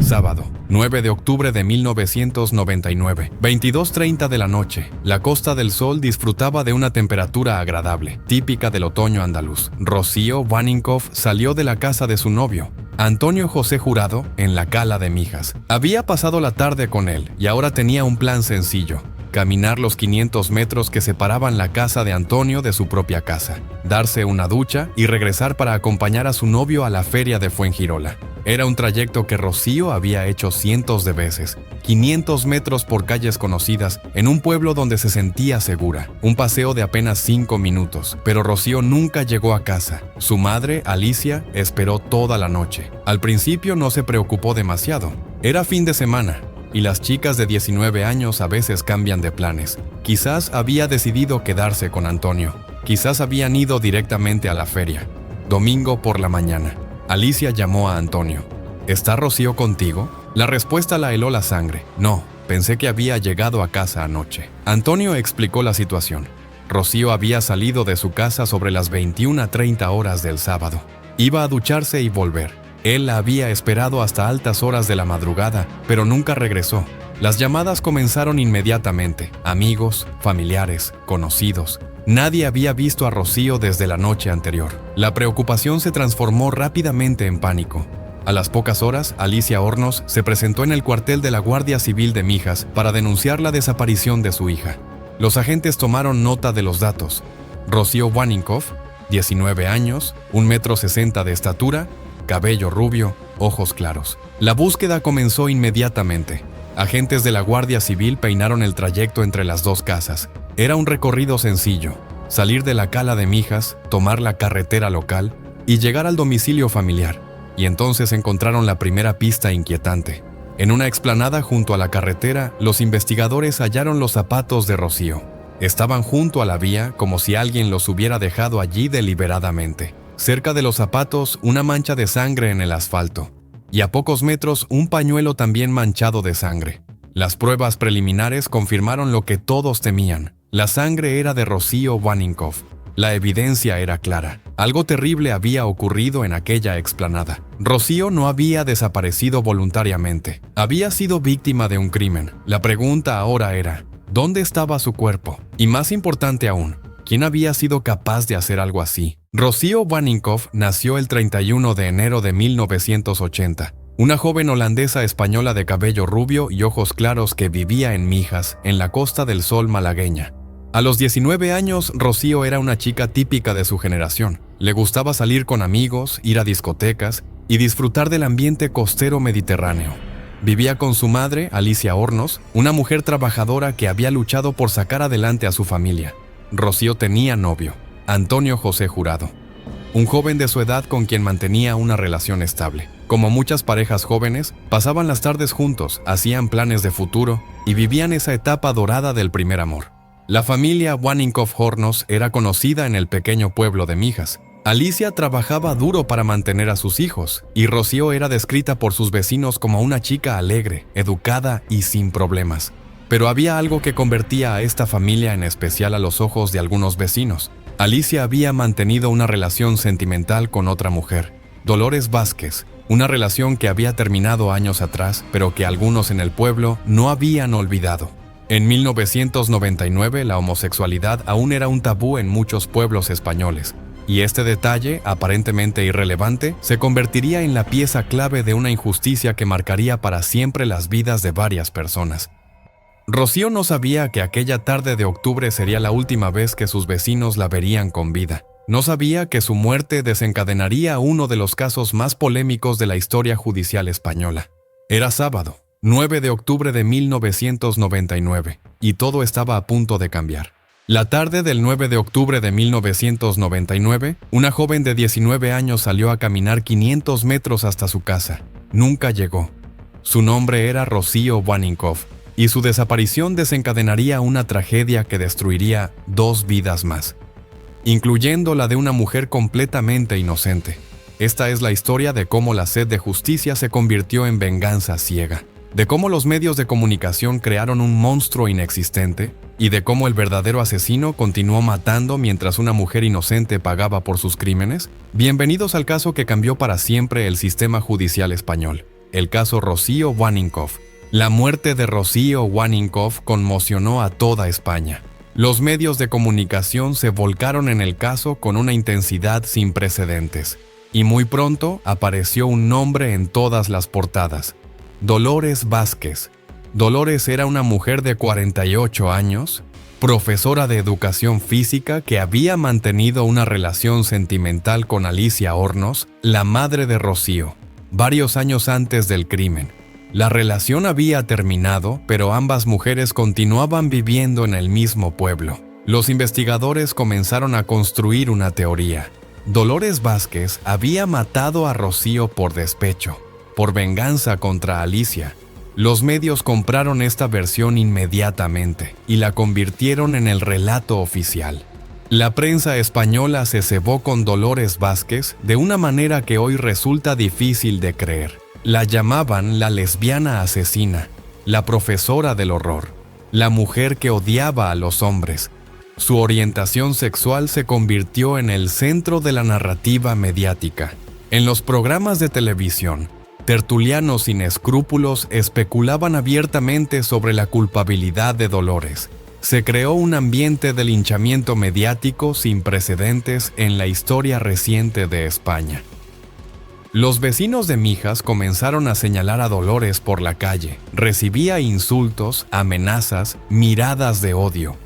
Sábado, 9 de octubre de 1999, 22:30 de la noche. La Costa del Sol disfrutaba de una temperatura agradable, típica del otoño andaluz. Rocío Waninkoff salió de la casa de su novio, Antonio José Jurado, en la Cala de Mijas. Había pasado la tarde con él y ahora tenía un plan sencillo: caminar los 500 metros que separaban la casa de Antonio de su propia casa, darse una ducha y regresar para acompañar a su novio a la feria de Fuengirola. Era un trayecto que Rocío había hecho cientos de veces, 500 metros por calles conocidas, en un pueblo donde se sentía segura. Un paseo de apenas 5 minutos, pero Rocío nunca llegó a casa. Su madre, Alicia, esperó toda la noche. Al principio no se preocupó demasiado. Era fin de semana, y las chicas de 19 años a veces cambian de planes. Quizás había decidido quedarse con Antonio. Quizás habían ido directamente a la feria. Domingo por la mañana. Alicia llamó a Antonio. ¿Está Rocío contigo? La respuesta la heló la sangre. No, pensé que había llegado a casa anoche. Antonio explicó la situación. Rocío había salido de su casa sobre las 21:30 horas del sábado. Iba a ducharse y volver. Él la había esperado hasta altas horas de la madrugada, pero nunca regresó. Las llamadas comenzaron inmediatamente. Amigos, familiares, conocidos. Nadie había visto a Rocío desde la noche anterior. La preocupación se transformó rápidamente en pánico. A las pocas horas, Alicia Hornos se presentó en el cuartel de la Guardia Civil de Mijas para denunciar la desaparición de su hija. Los agentes tomaron nota de los datos. Rocío Waninkoff, 19 años, 1,60 m de estatura, cabello rubio, ojos claros. La búsqueda comenzó inmediatamente. Agentes de la Guardia Civil peinaron el trayecto entre las dos casas. Era un recorrido sencillo: salir de la Cala de Mijas, tomar la carretera local y llegar al domicilio familiar. Y entonces encontraron la primera pista inquietante. En una explanada junto a la carretera, los investigadores hallaron los zapatos de Rocío. Estaban junto a la vía, como si alguien los hubiera dejado allí deliberadamente. Cerca de los zapatos, una mancha de sangre en el asfalto. Y a pocos metros, un pañuelo también manchado de sangre. Las pruebas preliminares confirmaron lo que todos temían. La sangre era de Rocío Waninkoff. La evidencia era clara. Algo terrible había ocurrido en aquella explanada. Rocío no había desaparecido voluntariamente. Había sido víctima de un crimen. La pregunta ahora era: ¿dónde estaba su cuerpo? Y más importante aún, ¿quién había sido capaz de hacer algo así? Rocío Waninkoff nació el 31 de enero de 1980. Una joven holandesa española de cabello rubio y ojos claros que vivía en Mijas, en la Costa del Sol malagueña. A los 19 años, Rocío era una chica típica de su generación. Le gustaba salir con amigos, ir a discotecas y disfrutar del ambiente costero mediterráneo. Vivía con su madre, Alicia Hornos, una mujer trabajadora que había luchado por sacar adelante a su familia. Rocío tenía novio, Antonio José Jurado, un joven de su edad con quien mantenía una relación estable. Como muchas parejas jóvenes, pasaban las tardes juntos, hacían planes de futuro y vivían esa etapa dorada del primer amor. La familia Waninkoff Hornos era conocida en el pequeño pueblo de Mijas. Alicia trabajaba duro para mantener a sus hijos, y Rocío era descrita por sus vecinos como una chica alegre, educada y sin problemas. Pero había algo que convertía a esta familia en especial a los ojos de algunos vecinos. Alicia había mantenido una relación sentimental con otra mujer, Dolores Vázquez, una relación que había terminado años atrás, pero que algunos en el pueblo no habían olvidado. En 1999, la homosexualidad aún era un tabú en muchos pueblos españoles, y este detalle, aparentemente irrelevante, se convertiría en la pieza clave de una injusticia que marcaría para siempre las vidas de varias personas. Rocío no sabía que aquella tarde de octubre sería la última vez que sus vecinos la verían con vida. No sabía que su muerte desencadenaría uno de los casos más polémicos de la historia judicial española. Era sábado, 9 de octubre de 1999, y todo estaba a punto de cambiar. La tarde del 9 de octubre de 1999, una joven de 19 años salió a caminar 500 metros hasta su casa. Nunca llegó. Su nombre era Rocío Waninkoff, y su desaparición desencadenaría una tragedia que destruiría 2 vidas más, incluyendo la de una mujer completamente inocente. Esta es la historia de cómo la sed de justicia se convirtió en venganza ciega, de cómo los medios de comunicación crearon un monstruo inexistente y de cómo el verdadero asesino continuó matando mientras una mujer inocente pagaba por sus crímenes. Bienvenidos al caso que cambió para siempre el sistema judicial español. el caso Rocío Waninkoff. La muerte de Rocío Waninkoff conmocionó a toda España. Los medios de comunicación se volcaron en el caso con una intensidad sin precedentes. Y muy pronto apareció un nombre en todas las portadas: Dolores Vázquez. Dolores era una mujer de 48 años, profesora de educación física que había mantenido una relación sentimental con Alicia Hornos, la madre de Rocío, varios años antes del crimen. La relación había terminado, pero ambas mujeres continuaban viviendo en el mismo pueblo. Los investigadores comenzaron a construir una teoría. Dolores Vázquez había matado a Rocío por despecho, por venganza contra Alicia. Los medios compraron esta versión inmediatamente y la convirtieron en el relato oficial. La prensa española se cebó con Dolores Vázquez de una manera que hoy resulta difícil de creer. La llamaban la lesbiana asesina, la profesora del horror, la mujer que odiaba a los hombres. Su orientación sexual se convirtió en el centro de la narrativa mediática. En los programas de televisión, tertulianos sin escrúpulos especulaban abiertamente sobre la culpabilidad de Dolores. Se creó un ambiente de linchamiento mediático sin precedentes en la historia reciente de España. Los vecinos de Mijas comenzaron a señalar a Dolores por la calle. Recibía insultos, amenazas, miradas de odio.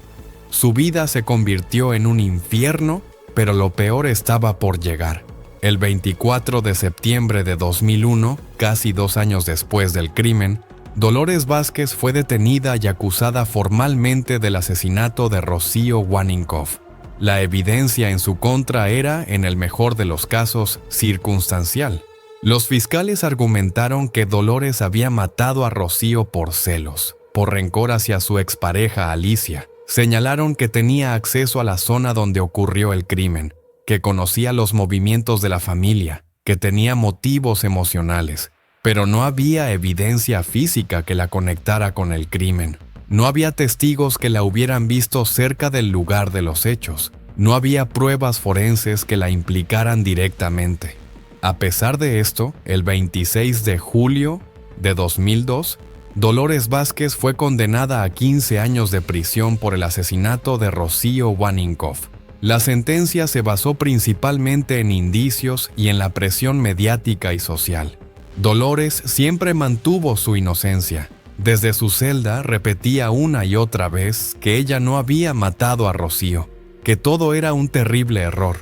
Su vida se convirtió en un infierno, pero lo peor estaba por llegar. El 24 de septiembre de 2001, casi 2 años después del crimen, Dolores Vázquez fue detenida y acusada formalmente del asesinato de Rocío Waninkoff. La evidencia en su contra era, en el mejor de los casos, circunstancial. Los fiscales argumentaron que Dolores había matado a Rocío por celos, por rencor hacia su expareja Alicia. Señalaron que tenía acceso a la zona donde ocurrió el crimen, que conocía los movimientos de la familia, que tenía motivos emocionales, pero no había evidencia física que la conectara con el crimen. No había testigos que la hubieran visto cerca del lugar de los hechos. No había pruebas forenses que la implicaran directamente. A pesar de esto, el 26 de julio de 2002, Dolores Vázquez fue condenada a 15 años de prisión por el asesinato de Rocío Waninkoff. La sentencia se basó principalmente en indicios y en la presión mediática y social. Dolores siempre mantuvo su inocencia. Desde su celda repetía una y otra vez que ella no había matado a Rocío, que todo era un terrible error.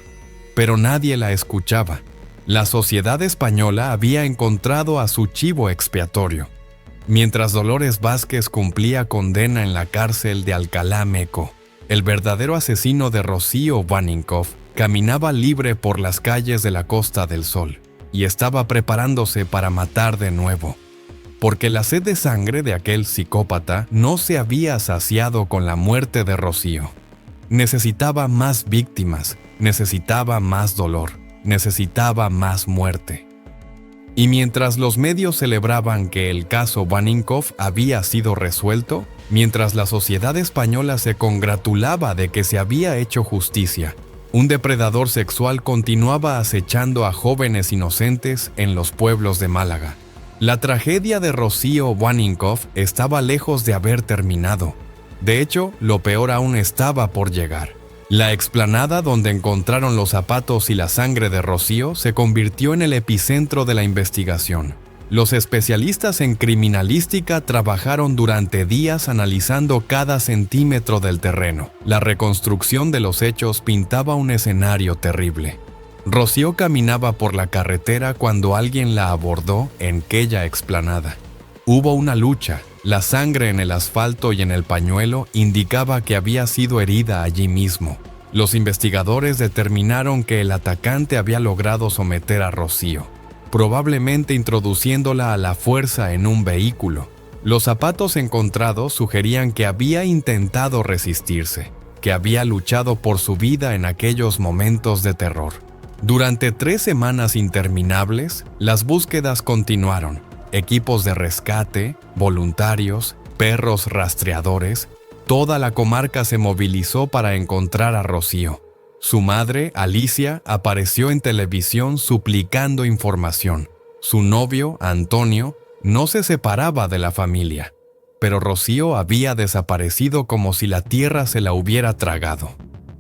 Pero nadie la escuchaba. La sociedad española había encontrado a su chivo expiatorio. Mientras Dolores Vázquez cumplía condena en la cárcel de Alcalá Meco, el verdadero asesino de Rocío Waninkoff caminaba libre por las calles de la Costa del Sol y estaba preparándose para matar de nuevo. Porque la sed de sangre de aquel psicópata no se había saciado con la muerte de Rocío. Necesitaba más víctimas, necesitaba más dolor, necesitaba más muerte. Y mientras los medios celebraban que el caso Waninkoff había sido resuelto, mientras la sociedad española se congratulaba de que se había hecho justicia, un depredador sexual continuaba acechando a jóvenes inocentes en los pueblos de Málaga. La tragedia de Rocío Waninkoff estaba lejos de haber terminado. De hecho, lo peor aún estaba por llegar. La explanada donde encontraron los zapatos y la sangre de Rocío se convirtió en el epicentro de la investigación. Los especialistas en criminalística trabajaron durante días analizando cada centímetro del terreno. La reconstrucción de los hechos pintaba un escenario terrible. Rocío caminaba por la carretera cuando alguien la abordó en aquella explanada. Hubo una lucha. La sangre en el asfalto y en el pañuelo indicaba que había sido herida allí mismo. Los investigadores determinaron que el atacante había logrado someter a Rocío, probablemente introduciéndola a la fuerza en un vehículo. Los zapatos encontrados sugerían que había intentado resistirse, que había luchado por su vida en aquellos momentos de terror. Durante 3 semanas interminables, las búsquedas continuaron. Equipos de rescate, voluntarios, perros rastreadores, toda la comarca se movilizó para encontrar a Rocío. Su madre, Alicia, apareció en televisión suplicando información. Su novio, Antonio, no se separaba de la familia, pero Rocío había desaparecido como si la tierra se la hubiera tragado.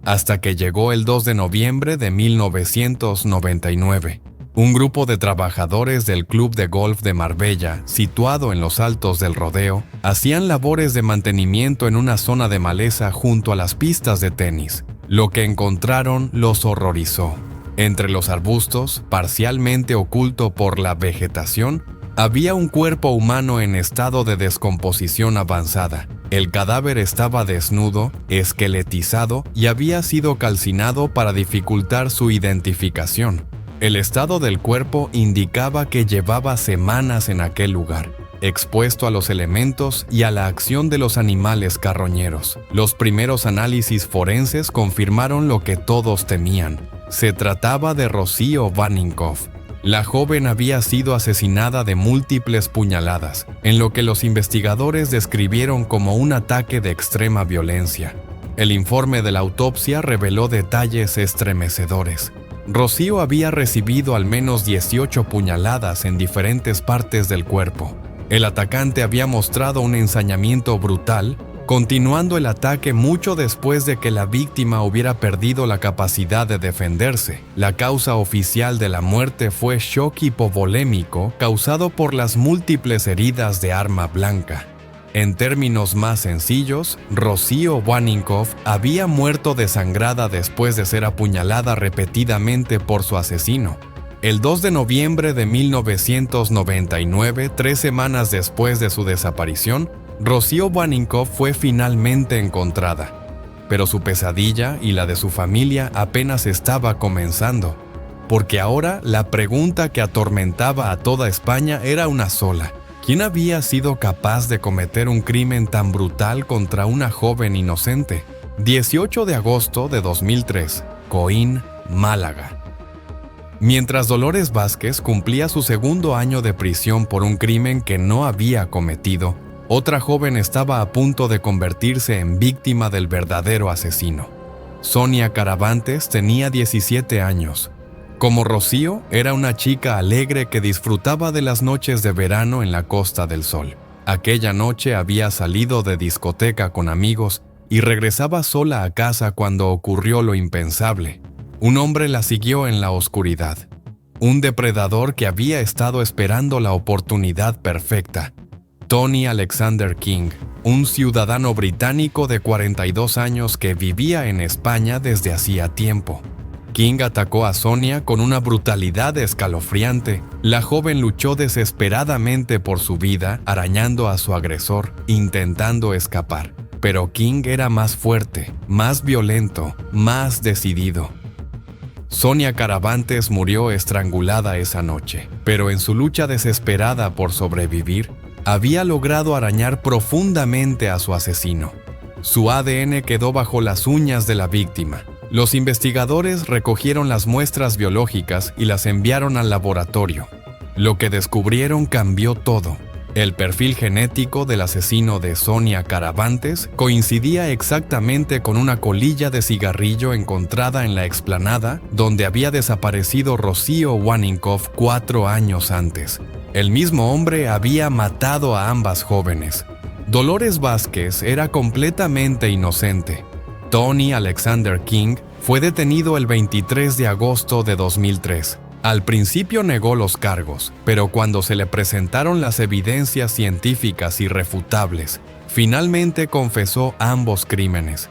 Hasta que llegó el 2 de noviembre de 1999. Un grupo de trabajadores del Club de Golf de Marbella, situado en los altos del Rodeo, hacían labores de mantenimiento en una zona de maleza junto a las pistas de tenis. Lo que encontraron los horrorizó. Entre los arbustos, parcialmente oculto por la vegetación, había un cuerpo humano en estado de descomposición avanzada. El cadáver estaba desnudo, esqueletizado y había sido calcinado para dificultar su identificación. El estado del cuerpo indicaba que llevaba semanas en aquel lugar, expuesto a los elementos y a la acción de los animales carroñeros. Los primeros análisis forenses confirmaron lo que todos temían. Se trataba de Rocío Vaninkoff. La joven había sido asesinada de múltiples puñaladas, en lo que los investigadores describieron como un ataque de extrema violencia. El informe de la autopsia reveló detalles estremecedores. Rocío había recibido al menos 18 puñaladas en diferentes partes del cuerpo. El atacante había mostrado un ensañamiento brutal, continuando el ataque mucho después de que la víctima hubiera perdido la capacidad de defenderse. La causa oficial de la muerte fue shock hipovolémico causado por las múltiples heridas de arma blanca. En términos más sencillos, Rocío Vaninkoff había muerto desangrada después de ser apuñalada repetidamente por su asesino. El 2 de noviembre de 1999, 3 semanas después de su desaparición, Rocío Vaninkoff fue finalmente encontrada, pero su pesadilla y la de su familia apenas estaba comenzando, porque ahora la pregunta que atormentaba a toda España era una sola: ¿quién había sido capaz de cometer un crimen tan brutal contra una joven inocente? 18 de agosto de 2003, Coín, Málaga. Mientras Dolores Vázquez cumplía su segundo año de prisión por un crimen que no había cometido, otra joven estaba a punto de convertirse en víctima del verdadero asesino. Sonia Caravantes tenía 17 años. Como Rocío, era una chica alegre que disfrutaba de las noches de verano en la Costa del Sol. Aquella noche había salido de discoteca con amigos y regresaba sola a casa cuando ocurrió lo impensable. Un hombre la siguió en la oscuridad. Un depredador que había estado esperando la oportunidad perfecta. Tony Alexander King, un ciudadano británico de 42 años que vivía en España desde hacía tiempo. King atacó a Sonia con una brutalidad escalofriante. La joven luchó desesperadamente por su vida, arañando a su agresor, intentando escapar. Pero King era más fuerte, más violento, más decidido. Sonia Caravantes murió estrangulada esa noche, pero en su lucha desesperada por sobrevivir, había logrado arañar profundamente a su asesino. Su ADN quedó bajo las uñas de la víctima. Los investigadores recogieron las muestras biológicas y las enviaron al laboratorio. Lo que descubrieron cambió todo. El perfil genético del asesino de Sonia Caravantes coincidía exactamente con una colilla de cigarrillo encontrada en la explanada donde había desaparecido Rocío Vaninkoff 4 años antes. El mismo hombre había matado a ambas jóvenes. Dolores Vázquez era completamente inocente. Tony Alexander King fue detenido el 23 de agosto de 2003. Al principio negó los cargos, pero cuando se le presentaron las evidencias científicas irrefutables, finalmente confesó ambos crímenes.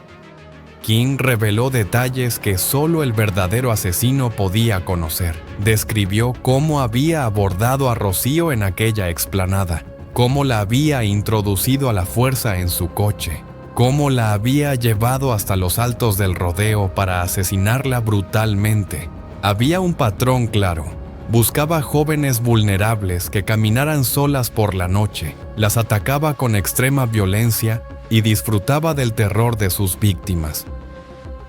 King reveló detalles que solo el verdadero asesino podía conocer. Describió cómo había abordado a Rocío en aquella explanada, cómo la había introducido a la fuerza en su coche, cómo la había llevado hasta los altos del Rodeo para asesinarla brutalmente. Había un patrón claro. Buscaba jóvenes vulnerables que caminaran solas por la noche, las atacaba con extrema violencia y disfrutaba del terror de sus víctimas.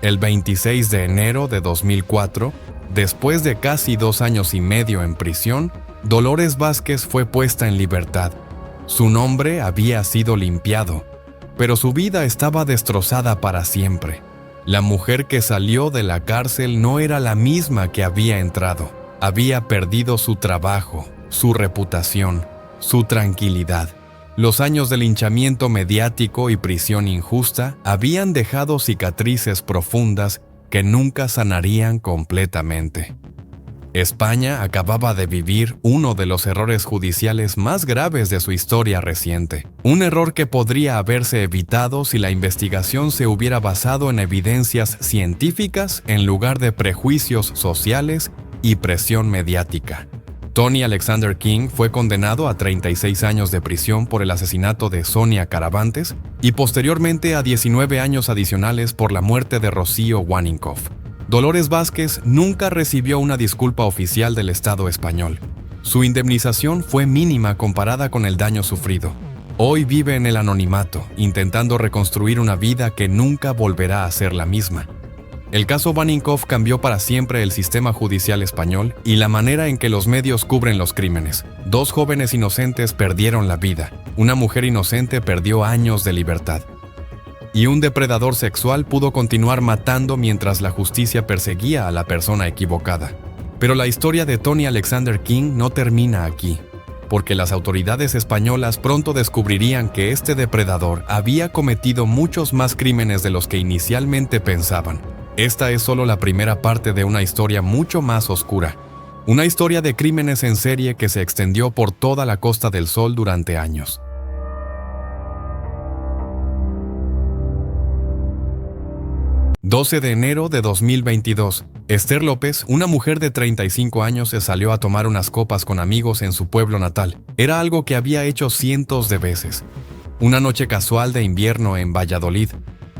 El 26 de enero de 2004, después de casi 2 años y medio en prisión, Dolores Vázquez fue puesta en libertad. Su nombre había sido limpiado, pero su vida estaba destrozada para siempre. La mujer que salió de la cárcel no era la misma que había entrado. Había perdido su trabajo, su reputación, su tranquilidad. Los años de linchamiento mediático y prisión injusta habían dejado cicatrices profundas que nunca sanarían completamente. España acababa de vivir uno de los errores judiciales más graves de su historia reciente. Un error que podría haberse evitado si la investigación se hubiera basado en evidencias científicas en lugar de prejuicios sociales y presión mediática. Tony Alexander King fue condenado a 36 años de prisión por el asesinato de Sonia Caravantes y posteriormente a 19 años adicionales por la muerte de Rocío Waninkoff. Dolores Vázquez nunca recibió una disculpa oficial del Estado español. Su indemnización fue mínima comparada con el daño sufrido. Hoy vive en el anonimato, intentando reconstruir una vida que nunca volverá a ser la misma. El caso Waninkoff cambió para siempre el sistema judicial español y la manera en que los medios cubren los crímenes. 2 jóvenes inocentes perdieron la vida. Una mujer inocente perdió años de libertad. Y un depredador sexual pudo continuar matando mientras la justicia perseguía a la persona equivocada. Pero la historia de Tony Alexander King no termina aquí, porque las autoridades españolas pronto descubrirían que este depredador había cometido muchos más crímenes de los que inicialmente pensaban. Esta es solo la primera parte de una historia mucho más oscura. Una historia de crímenes en serie que se extendió por toda la Costa del Sol durante años. 12 de enero de 2022. Esther López, una mujer de 35 años, se salió a tomar unas copas con amigos en su pueblo natal. Era algo que había hecho cientos de veces. Una noche casual de invierno en Valladolid.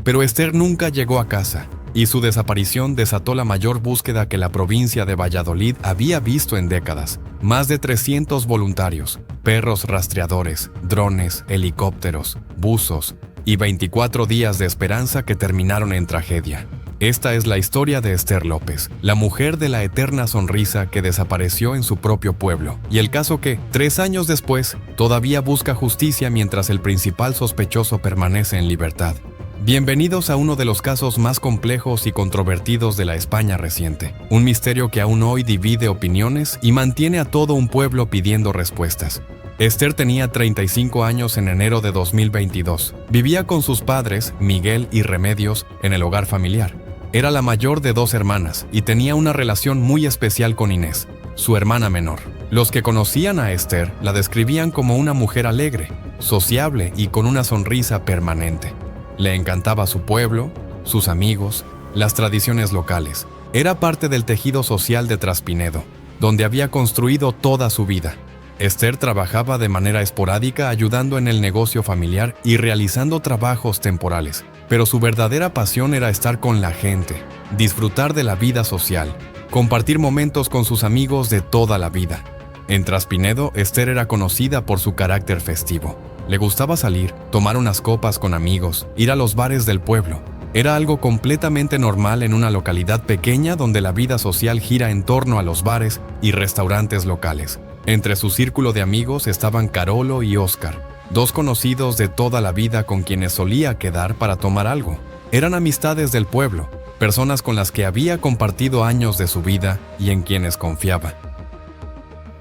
Pero Esther nunca llegó a casa, y su desaparición desató la mayor búsqueda que la provincia de Valladolid había visto en décadas. Más de 300 voluntarios, perros rastreadores, drones, helicópteros, buzos, y 24 días de esperanza que terminaron en tragedia. Esta es la historia de Esther López, la mujer de la eterna sonrisa que desapareció en su propio pueblo, y el caso que, 3 años después, todavía busca justicia mientras el principal sospechoso permanece en libertad. Bienvenidos a uno de los casos más complejos y controvertidos de la España reciente, un misterio que aún hoy divide opiniones y mantiene a todo un pueblo pidiendo respuestas. Esther tenía 35 años en enero de 2022. Vivía con sus padres, Miguel y Remedios, en el hogar familiar. Era la mayor de 2 hermanas y tenía una relación muy especial con Inés, su hermana menor. Los que conocían a Esther la describían como una mujer alegre, sociable y con una sonrisa permanente. Le encantaba su pueblo, sus amigos, las tradiciones locales. Era parte del tejido social de Traspinedo, donde había construido toda su vida. Esther trabajaba de manera esporádica ayudando en el negocio familiar y realizando trabajos temporales, pero su verdadera pasión era estar con la gente, disfrutar de la vida social, compartir momentos con sus amigos de toda la vida. En Traspinedo, Esther era conocida por su carácter festivo. Le gustaba salir, tomar unas copas con amigos, ir a los bares del pueblo. Era algo completamente normal en una localidad pequeña donde la vida social gira en torno a los bares y restaurantes locales. Entre su círculo de amigos estaban Carolo y Óscar, 2 conocidos de toda la vida con quienes solía quedar para tomar algo. Eran amistades del pueblo, personas con las que había compartido años de su vida y en quienes confiaba.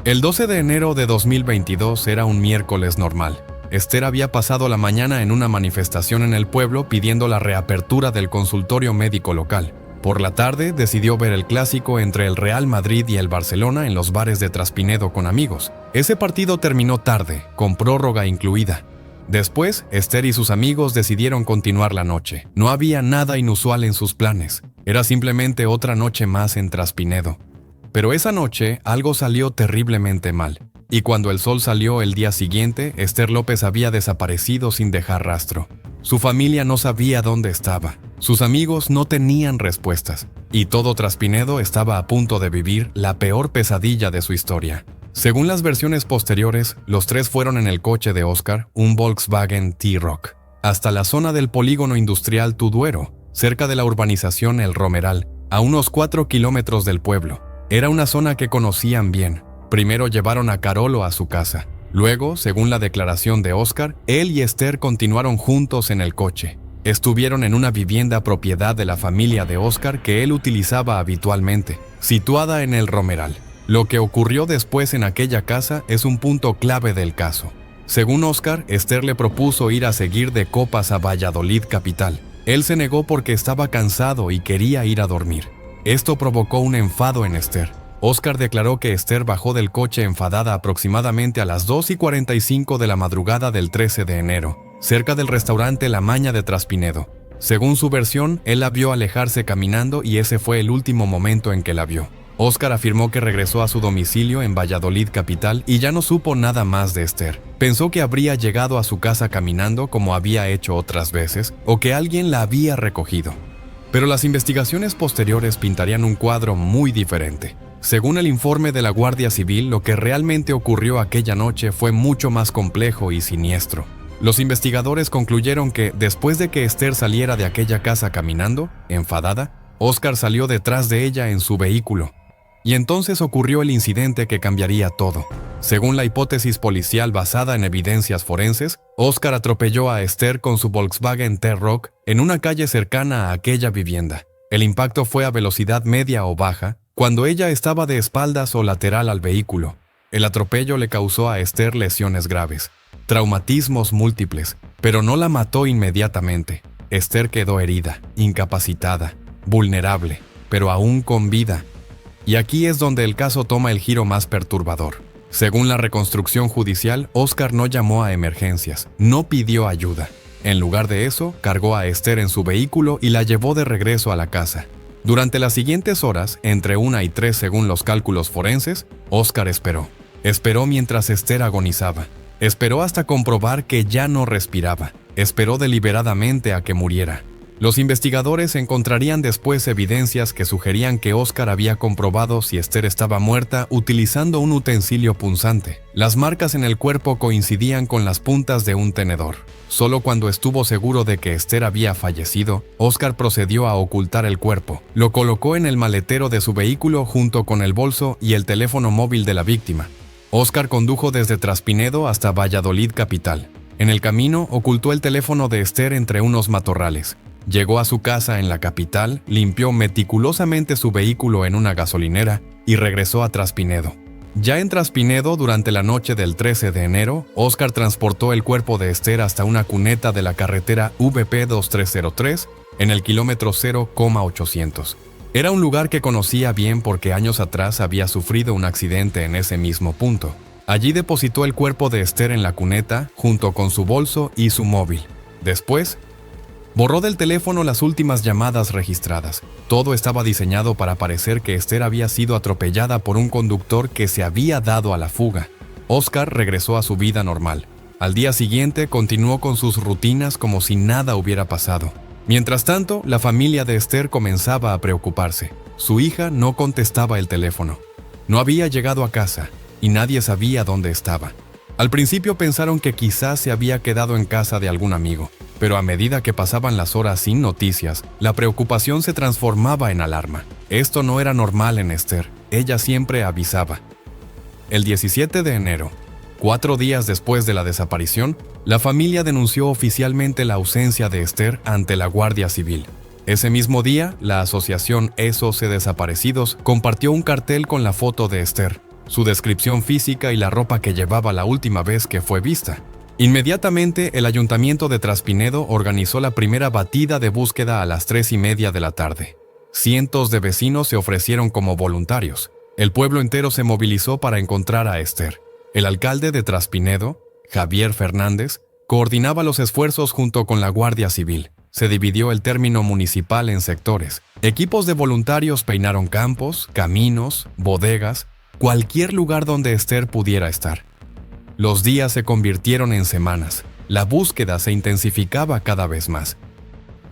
El 12 de enero de 2022 era un miércoles normal. Esther había pasado la mañana en una manifestación en el pueblo pidiendo la reapertura del consultorio médico local. Por la tarde decidió ver el clásico entre el Real Madrid y el Barcelona en los bares de Traspinedo con amigos. Ese partido terminó tarde, con prórroga incluida. Después, Esther y sus amigos decidieron continuar la noche. No había nada inusual en sus planes. Era simplemente otra noche más en Traspinedo. Pero esa noche algo salió terriblemente mal. Y cuando el sol salió el día siguiente, Esther López había desaparecido sin dejar rastro. Su familia no sabía dónde estaba. Sus amigos no tenían respuestas. Y todo Traspinedo estaba a punto de vivir la peor pesadilla de su historia. Según las versiones posteriores, los 3 fueron en el coche de Óscar, un Volkswagen T-Roc, hasta la zona del polígono industrial Tuduero, cerca de la urbanización El Romeral, a unos 4 kilómetros del pueblo. Era una zona que conocían bien. Primero llevaron a Carolo a su casa. Luego, según la declaración de Óscar, él y Esther continuaron juntos en el coche. Estuvieron en una vivienda propiedad de la familia de Óscar que él utilizaba habitualmente, situada en El Romeral. Lo que ocurrió después en aquella casa es un punto clave del caso. Según Óscar, Esther le propuso ir a seguir de copas a Valladolid capital. Él se negó porque estaba cansado y quería ir a dormir. Esto provocó un enfado en Esther. Óscar declaró que Esther bajó del coche enfadada aproximadamente a las 2:45 de la madrugada del 13 de enero, cerca del restaurante La Maña de Traspinedo. Según su versión, él la vio alejarse caminando y ese fue el último momento en que la vio. Óscar afirmó que regresó a su domicilio en Valladolid capital y ya no supo nada más de Esther. Pensó que habría llegado a su casa caminando como había hecho otras veces o que alguien la había recogido. Pero las investigaciones posteriores pintarían un cuadro muy diferente. Según el informe de la Guardia Civil, lo que realmente ocurrió aquella noche fue mucho más complejo y siniestro. Los investigadores concluyeron que, después de que Esther saliera de aquella casa caminando, enfadada, Óscar salió detrás de ella en su vehículo. Y entonces ocurrió el incidente que cambiaría todo. Según la hipótesis policial basada en evidencias forenses, Óscar atropelló a Esther con su Volkswagen T-Roc en una calle cercana a aquella vivienda. El impacto fue a velocidad media o baja, cuando ella estaba de espaldas o lateral al vehículo. El atropello le causó a Esther lesiones graves, traumatismos múltiples, pero no la mató inmediatamente. Esther quedó herida, incapacitada, vulnerable, pero aún con vida. Y aquí es donde el caso toma el giro más perturbador. Según la reconstrucción judicial, Óscar no llamó a emergencias, no pidió ayuda. En lugar de eso, cargó a Esther en su vehículo y la llevó de regreso a la casa. Durante las siguientes horas, entre 1 y 3 según los cálculos forenses, Óscar esperó. Esperó mientras Esther agonizaba. Esperó hasta comprobar que ya no respiraba. Esperó deliberadamente a que muriera. Los investigadores encontrarían después evidencias que sugerían que Óscar había comprobado si Esther estaba muerta utilizando un utensilio punzante. Las marcas en el cuerpo coincidían con las puntas de un tenedor. Solo cuando estuvo seguro de que Esther había fallecido, Óscar procedió a ocultar el cuerpo. Lo colocó en el maletero de su vehículo junto con el bolso y el teléfono móvil de la víctima. Óscar condujo desde Traspinedo hasta Valladolid capital. En el camino ocultó el teléfono de Esther entre unos matorrales. Llegó a su casa en la capital, limpió meticulosamente su vehículo en una gasolinera y regresó a Traspinedo. Ya en Traspinedo, durante la noche del 13 de enero, Óscar transportó el cuerpo de Esther hasta una cuneta de la carretera VP 2303 en el kilómetro 0,800. Era un lugar que conocía bien porque años atrás había sufrido un accidente en ese mismo punto. Allí depositó el cuerpo de Esther en la cuneta junto con su bolso y su móvil. Después, borró del teléfono las últimas llamadas registradas. Todo estaba diseñado para parecer que Esther había sido atropellada por un conductor que se había dado a la fuga. Óscar regresó a su vida normal. Al día siguiente continuó con sus rutinas como si nada hubiera pasado. Mientras tanto, la familia de Esther comenzaba a preocuparse. Su hija no contestaba el teléfono. No había llegado a casa y nadie sabía dónde estaba. Al principio pensaron que quizás se había quedado en casa de algún amigo, pero a medida que pasaban las horas sin noticias, la preocupación se transformaba en alarma. Esto no era normal en Esther, ella siempre avisaba. El 17 de enero, 4 días después de la desaparición, la familia denunció oficialmente la ausencia de Esther ante la Guardia Civil. Ese mismo día, la asociación SOS Desaparecidos compartió un cartel con la foto de Esther, su descripción física y la ropa que llevaba la última vez que fue vista. Inmediatamente, el Ayuntamiento de Traspinedo organizó la primera batida de búsqueda a las 3:30 de la tarde. Cientos de vecinos se ofrecieron como voluntarios. El pueblo entero se movilizó para encontrar a Esther. El alcalde de Traspinedo, Javier Fernández, coordinaba los esfuerzos junto con la Guardia Civil. Se dividió el término municipal en sectores. Equipos de voluntarios peinaron campos, caminos, bodegas, cualquier lugar donde Esther pudiera estar. Los días se convirtieron en semanas. La búsqueda se intensificaba cada vez más.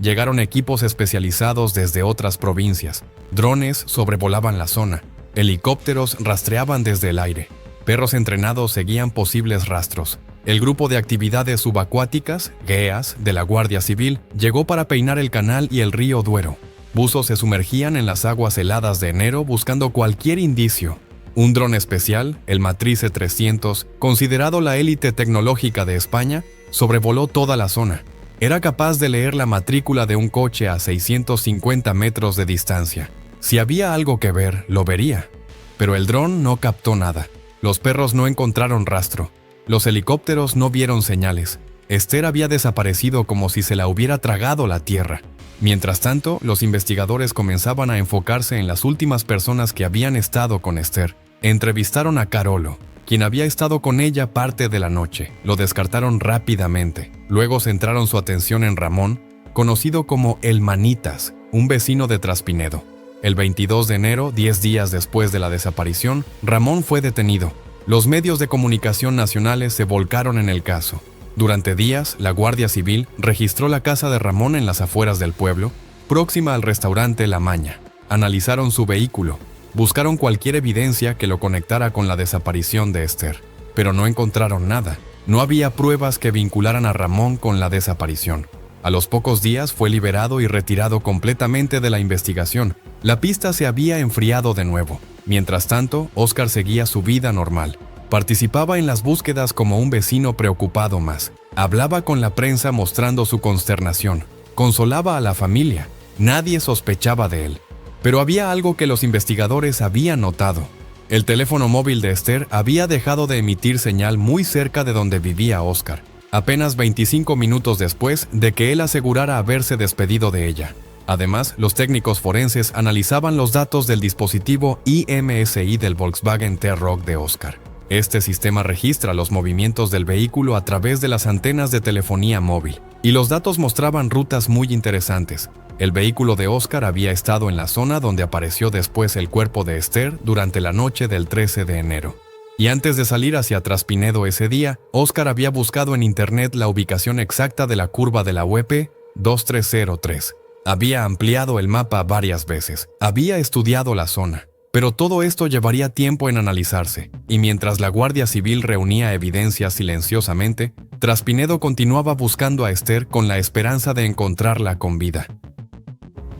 Llegaron equipos especializados desde otras provincias. Drones sobrevolaban la zona. Helicópteros rastreaban desde el aire. Perros entrenados seguían posibles rastros. El grupo de actividades subacuáticas, GEAS, de la Guardia Civil, llegó para peinar el canal y el río Duero. Buzos se sumergían en las aguas heladas de enero buscando cualquier indicio. Un dron especial, el Matrice 300, considerado la élite tecnológica de España, sobrevoló toda la zona. Era capaz de leer la matrícula de un coche a 650 metros de distancia. Si había algo que ver, lo vería. Pero el dron no captó nada. Los perros no encontraron rastro. Los helicópteros no vieron señales. Esther había desaparecido como si se la hubiera tragado la tierra. Mientras tanto, los investigadores comenzaban a enfocarse en las últimas personas que habían estado con Esther. Entrevistaron a Carolo, quien había estado con ella parte de la noche. Lo descartaron rápidamente. Luego centraron su atención en Ramón, conocido como El Manitas, un vecino de Traspinedo. El 22 de enero, 10 días después de la desaparición, Ramón fue detenido. Los medios de comunicación nacionales se volcaron en el caso. Durante días, la Guardia Civil registró la casa de Ramón en las afueras del pueblo, próxima al restaurante La Maña. Analizaron su vehículo. Buscaron cualquier evidencia que lo conectara con la desaparición de Esther, pero no encontraron nada. No había pruebas que vincularan a Ramón con la desaparición. A los pocos días fue liberado y retirado completamente de la investigación. La pista se había enfriado de nuevo. Mientras tanto, Óscar seguía su vida normal. Participaba en las búsquedas como un vecino preocupado más. Hablaba con la prensa mostrando su consternación. Consolaba a la familia. Nadie sospechaba de él. Pero había algo que los investigadores habían notado. El teléfono móvil de Esther había dejado de emitir señal muy cerca de donde vivía Óscar, apenas 25 minutos después de que él asegurara haberse despedido de ella. Además, los técnicos forenses analizaban los datos del dispositivo IMSI del Volkswagen T-Roc de Óscar. Este sistema registra los movimientos del vehículo a través de las antenas de telefonía móvil, y los datos mostraban rutas muy interesantes. El vehículo de Óscar había estado en la zona donde apareció después el cuerpo de Esther durante la noche del 13 de enero. Y antes de salir hacia Traspinedo ese día, Óscar había buscado en internet la ubicación exacta de la curva de la UEP 2303. Había ampliado el mapa varias veces, había estudiado la zona. Pero todo esto llevaría tiempo en analizarse, y mientras la Guardia Civil reunía evidencias silenciosamente, Traspinedo continuaba buscando a Esther con la esperanza de encontrarla con vida.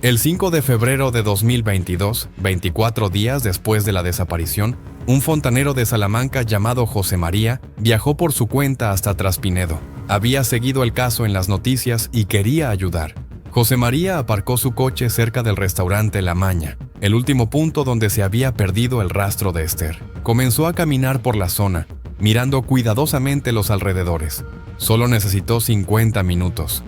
El 5 de febrero de 2022, 24 días después de la desaparición, un fontanero de Salamanca llamado José María viajó por su cuenta hasta Traspinedo. Había seguido el caso en las noticias y quería ayudar. José María aparcó su coche cerca del restaurante La Maña, el último punto donde se había perdido el rastro de Esther. Comenzó a caminar por la zona, mirando cuidadosamente los alrededores. Solo necesitó 50 minutos.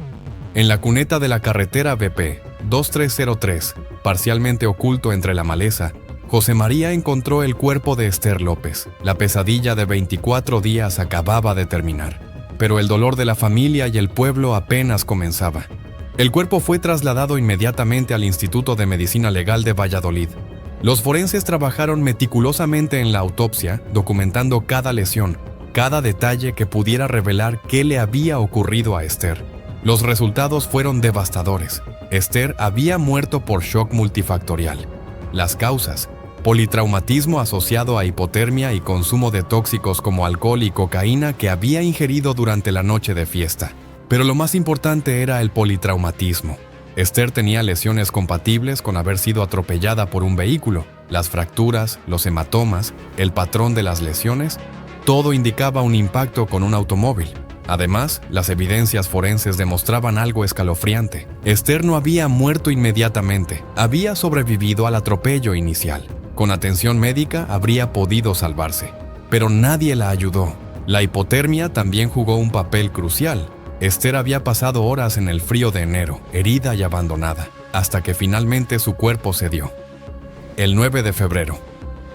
En la cuneta de la carretera BP 2303, parcialmente oculto entre la maleza, José María encontró el cuerpo de Esther López. La pesadilla de 24 días acababa de terminar, pero el dolor de la familia y el pueblo apenas comenzaba. El cuerpo fue trasladado inmediatamente al Instituto de Medicina Legal de Valladolid. Los forenses trabajaron meticulosamente en la autopsia, documentando cada lesión, cada detalle que pudiera revelar qué le había ocurrido a Esther. Los resultados fueron devastadores. Esther había muerto por shock multifactorial. Las causas: politraumatismo asociado a hipotermia y consumo de tóxicos como alcohol y cocaína que había ingerido durante la noche de fiesta. Pero lo más importante era el politraumatismo. Esther tenía lesiones compatibles con haber sido atropellada por un vehículo. Las fracturas, los hematomas, el patrón de las lesiones, todo indicaba un impacto con un automóvil. Además, las evidencias forenses demostraban algo escalofriante. Esther no había muerto inmediatamente, había sobrevivido al atropello inicial. Con atención médica habría podido salvarse, pero nadie la ayudó. La hipotermia también jugó un papel crucial. Esther había pasado horas en el frío de enero, herida y abandonada, hasta que finalmente su cuerpo cedió. El 9 de febrero,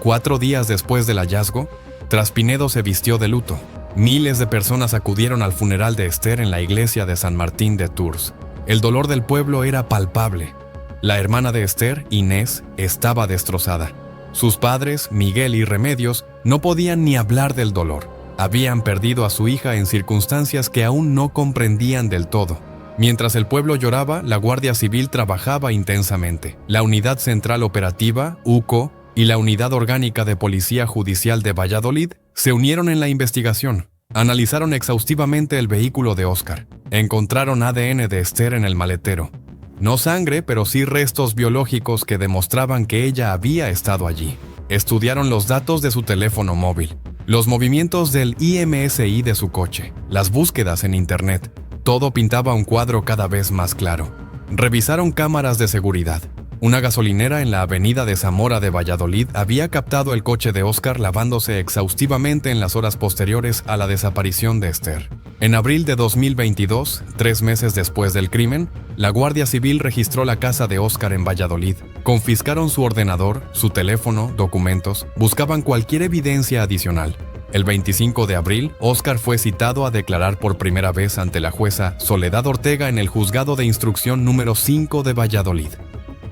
4 días después del hallazgo, Traspinedo se vistió de luto. Miles de personas acudieron al funeral de Esther en la iglesia de San Martín de Tours. El dolor del pueblo era palpable. La hermana de Esther, Inés, estaba destrozada. Sus padres, Miguel y Remedios, no podían ni hablar del dolor. Habían perdido a su hija en circunstancias que aún no comprendían del todo. Mientras el pueblo lloraba, la Guardia Civil trabajaba intensamente. La Unidad Central Operativa, UCO, y la Unidad Orgánica de Policía Judicial de Valladolid se unieron en la investigación. Analizaron exhaustivamente el vehículo de Óscar. Encontraron ADN de Esther en el maletero. No sangre, pero sí restos biológicos que demostraban que ella había estado allí. Estudiaron los datos de su teléfono móvil, los movimientos del IMSI de su coche, las búsquedas en internet. Todo pintaba un cuadro cada vez más claro. Revisaron cámaras de seguridad. Una gasolinera en la avenida de Zamora de Valladolid había captado el coche de Óscar lavándose exhaustivamente en las horas posteriores a la desaparición de Esther. En abril de 2022, 3 meses después del crimen, la Guardia Civil registró la casa de Óscar en Valladolid. Confiscaron su ordenador, su teléfono, documentos, buscaban cualquier evidencia adicional. El 25 de abril, Óscar fue citado a declarar por primera vez ante la jueza Soledad Ortega en el Juzgado de Instrucción número 5 de Valladolid.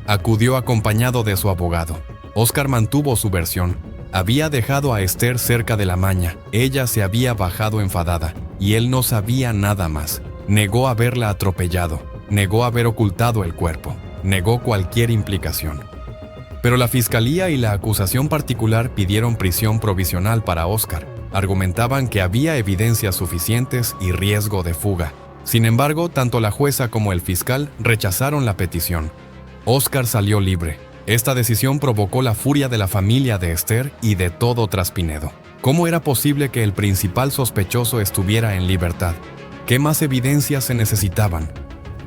Acudió acompañado de su abogado. Óscar mantuvo su versión. Había dejado a Esther cerca de la maña. Ella se había bajado enfadada y él no sabía nada más. Negó haberla atropellado. Negó haber ocultado el cuerpo. Negó cualquier implicación. Pero la fiscalía y la acusación particular pidieron prisión provisional para Óscar. Argumentaban que había evidencias suficientes y riesgo de fuga. Sin embargo, tanto la jueza como el fiscal rechazaron la petición. Óscar salió libre. Esta decisión provocó la furia de la familia de Esther y de todo Traspinedo. ¿Cómo era posible que el principal sospechoso estuviera en libertad? ¿Qué más evidencias se necesitaban?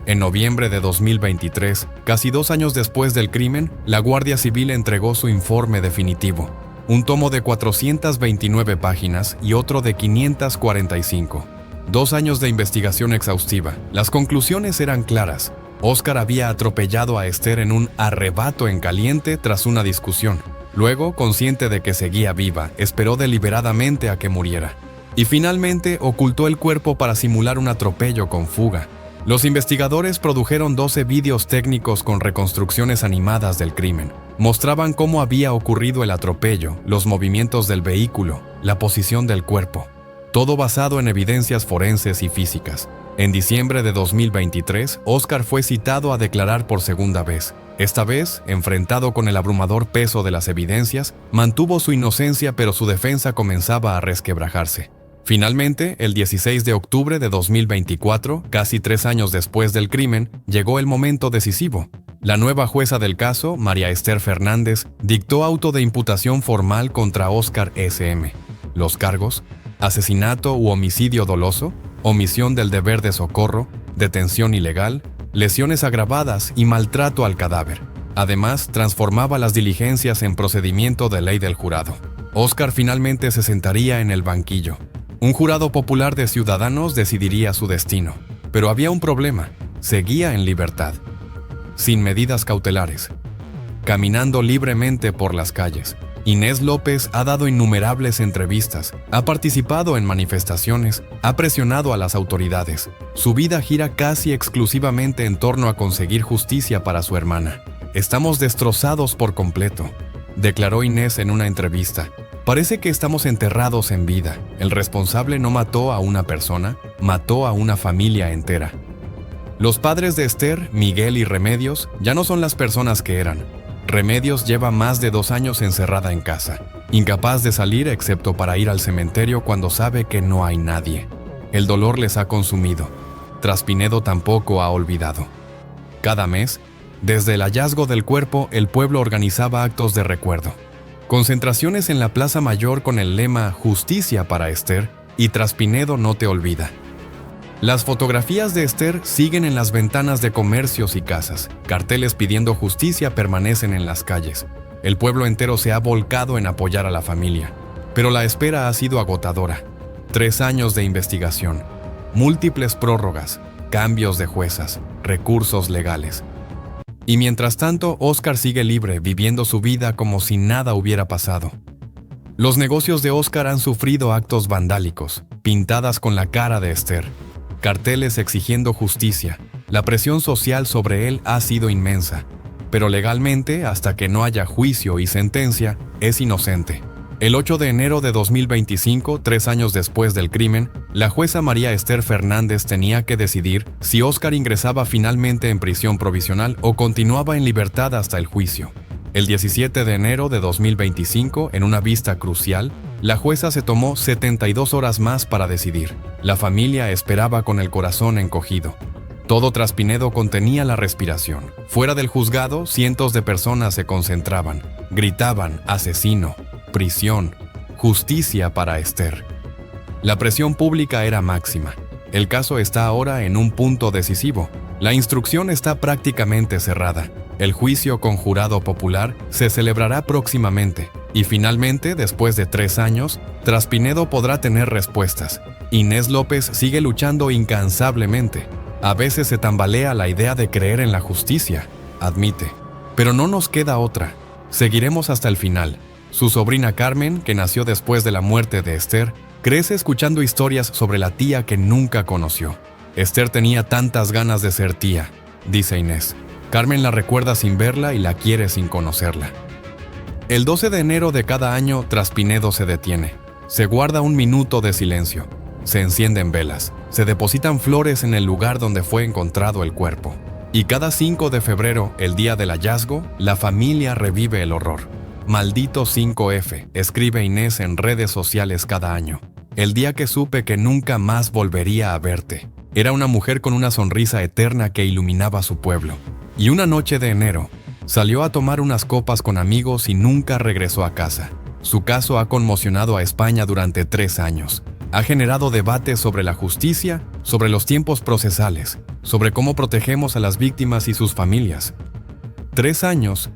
En noviembre de 2023, casi 2 años después del crimen, la Guardia Civil entregó su informe definitivo. Un tomo de 429 páginas y otro de 545. 2 años de investigación exhaustiva. Las conclusiones eran claras. Óscar había atropellado a Esther en un arrebato en caliente tras una discusión. Luego, consciente de que seguía viva, esperó deliberadamente a que muriera. Y finalmente ocultó el cuerpo para simular un atropello con fuga. Los investigadores produjeron 12 vídeos técnicos con reconstrucciones animadas del crimen. Mostraban cómo había ocurrido el atropello, los movimientos del vehículo, la posición del cuerpo. Todo basado en evidencias forenses y físicas. En diciembre de 2023, Óscar fue citado a declarar por segunda vez. Esta vez, enfrentado con el abrumador peso de las evidencias, mantuvo su inocencia, pero su defensa comenzaba a resquebrajarse. Finalmente, el 16 de octubre de 2024, casi 3 años después del crimen, llegó el momento decisivo. La nueva jueza del caso, María Esther Fernández, dictó auto de imputación formal contra Óscar S.M. Los cargos: asesinato u homicidio doloso, omisión del deber de socorro, detención ilegal, lesiones agravadas y maltrato al cadáver. Además, transformaba las diligencias en procedimiento de ley del jurado. Óscar finalmente se sentaría en el banquillo. Un jurado popular de ciudadanos decidiría su destino. Pero había un problema: seguía en libertad, sin medidas cautelares, caminando libremente por las calles. Inés López ha dado innumerables entrevistas, ha participado en manifestaciones, ha presionado a las autoridades. Su vida gira casi exclusivamente en torno a conseguir justicia para su hermana. Estamos destrozados por completo, declaró Inés en una entrevista. Parece que estamos enterrados en vida. El responsable no mató a una persona, mató a una familia entera. Los padres de Esther, Miguel y Remedios, ya no son las personas que eran. Remedios lleva más de 2 años encerrada en casa, incapaz de salir excepto para ir al cementerio cuando sabe que no hay nadie. El dolor les ha consumido. Traspinedo tampoco ha olvidado. Cada mes, desde el hallazgo del cuerpo, el pueblo organizaba actos de recuerdo. Concentraciones en la Plaza Mayor con el lema "Justicia para Esther" y "Traspinedo no te olvida". Las fotografías de Esther siguen en las ventanas de comercios y casas. Carteles pidiendo justicia permanecen en las calles. El pueblo entero se ha volcado en apoyar a la familia. Pero la espera ha sido agotadora. 3 años de investigación, múltiples prórrogas, cambios de juezas, recursos legales. Y mientras tanto, Óscar sigue libre, viviendo su vida como si nada hubiera pasado. Los negocios de Óscar han sufrido actos vandálicos, pintadas con la cara de Esther, carteles exigiendo justicia. La presión social sobre él ha sido inmensa, pero legalmente, hasta que no haya juicio y sentencia, es inocente. El 8 de enero de 2025, 3 años después del crimen, la jueza María Esther Fernández tenía que decidir si Óscar ingresaba finalmente en prisión provisional o continuaba en libertad hasta el juicio. El 17 de enero de 2025, en una vista crucial, la jueza se tomó 72 horas más para decidir. La familia esperaba con el corazón encogido. Todo Traspinedo contenía la respiración. Fuera del juzgado, cientos de personas se concentraban. Gritaban: asesino, prisión, justicia para Esther. La presión pública era máxima. El caso está ahora en un punto decisivo. La instrucción está prácticamente cerrada. El juicio con jurado popular se celebrará próximamente y finalmente, después de 3 años, Traspinedo podrá tener respuestas. Inés López sigue luchando incansablemente. A veces se tambalea la idea de creer en la justicia, admite. Pero no nos queda otra. Seguiremos hasta el final. Su sobrina Carmen, que nació después de la muerte de Esther, crece escuchando historias sobre la tía que nunca conoció. Esther tenía tantas ganas de ser tía, dice Inés. Carmen la recuerda sin verla y la quiere sin conocerla. El 12 de enero de cada año, Traspinedo se detiene. Se guarda un minuto de silencio. Se encienden velas. Se depositan flores en el lugar donde fue encontrado el cuerpo. Y cada 5 de febrero, el día del hallazgo, la familia revive el horror. Maldito 5F, escribe Inés en redes sociales cada año. El día que supe que nunca más volvería a verte. Era una mujer con una sonrisa eterna que iluminaba su pueblo. Y una noche de enero, salió a tomar unas copas con amigos y nunca regresó a casa. Su caso ha conmocionado a España durante 3 años. Ha generado debates sobre la justicia, sobre los tiempos procesales, sobre cómo protegemos a las víctimas y sus familias. 3 años